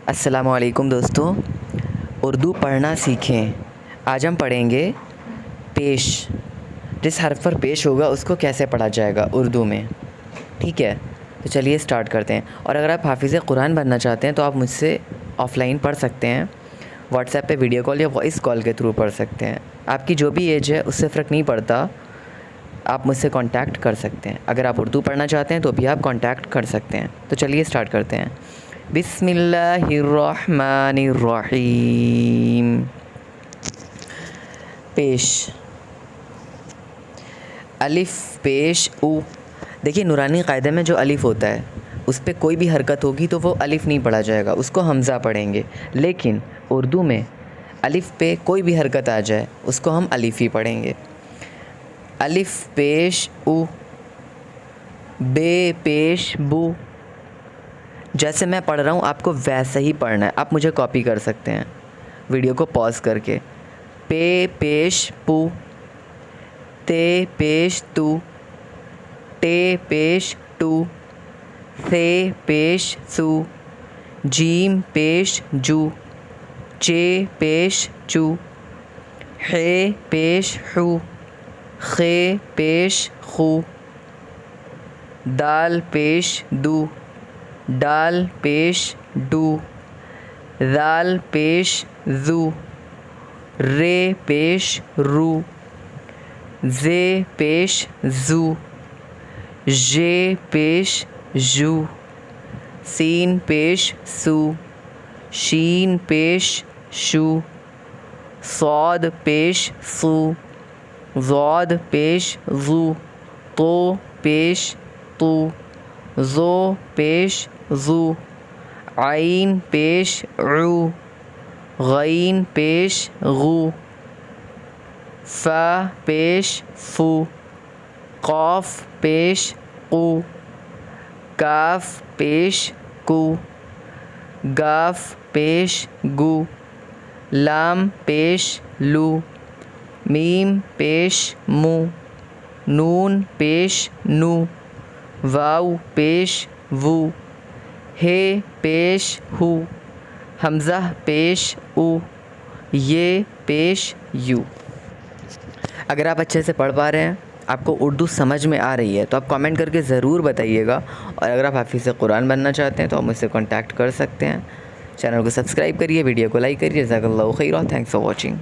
السلام علیکم دوستو، اردو پڑھنا سیکھیں۔ آج ہم پڑھیں گے پیش۔ جس حرف پر پیش ہوگا اس کو کیسے پڑھا جائے گا اردو میں، ٹھیک ہے؟ تو چلیے اسٹارٹ کرتے ہیں۔ اور اگر آپ حافظ قرآن بننا چاہتے ہیں تو آپ مجھ سے آف لائن پڑھ سکتے ہیں، واٹس ایپ پہ ویڈیو کال یا وائس کال کے تھرو پڑھ سکتے ہیں۔ آپ کی جو بھی ایج ہے اس سے فرق نہیں پڑتا، آپ مجھ سے کانٹیکٹ کر سکتے ہیں۔ اگر آپ اردو پڑھنا چاہتے ہیں تو بھی آپ کانٹیکٹ کر سکتے ہیں۔ تو چلیے اسٹارٹ کرتے ہیں۔ بسم اللہ الرحمن الرحیم۔ پیش، الف پیش او۔ دیکھیے نورانی قاعدے میں جو الف ہوتا ہے اس پہ کوئی بھی حرکت ہوگی تو وہ الف نہیں پڑھا جائے گا، اس کو حمزہ پڑھیں گے۔ لیکن اردو میں الف پہ کوئی بھی حرکت آ جائے اس کو ہم الف ہی پڑھیں گے۔ الف پیش او، بے پیش بو۔ جیسے میں پڑھ رہا ہوں آپ کو ویسے ہی پڑھنا ہے، آپ مجھے کاپی کر سکتے ہیں ویڈیو کو پاز کر کے۔ پے پیش پو، تے پیش تو، ٹے پیش ٹو، ثے پیش ثو، جیم پیش جو، چے پیش چو، حے پیش حو، خے پیش خو، دال پیش دو، ڈال پیش ڈو، ذال پیش ذو، رے پیش رو، زے پیش زو، ژے پیش ژو، سین پیش سو، شین پیش شو، صاد پیش صو، ضاد پیش ظو، طو پیش طو، ظو پیش ظو، عین پیش عو، غین پیش غو، فا پیش فو، قاف پیش قو، کاف پیش کو، گاف پیش گو، لام پیش لو، میم پیش مو، نون پیش نو، واو پیش وو، ہے پیش ہو، حمزہ پیش او، یہ پیش یو۔ اگر آپ اچھے سے پڑھ پا رہے ہیں، آپ کو اردو سمجھ میں آ رہی ہے تو آپ کامنٹ کر کے ضرور بتائیے گا۔ اور اگر آپ حافظ قرآن بننا چاہتے ہیں تو آپ مجھ سے کانٹیکٹ کر سکتے ہیں۔ چینل کو سبسکرائب کریے، ویڈیو کو لائک کریے۔ جزاک اللہ خیرا، تھینکس فار واچنگ۔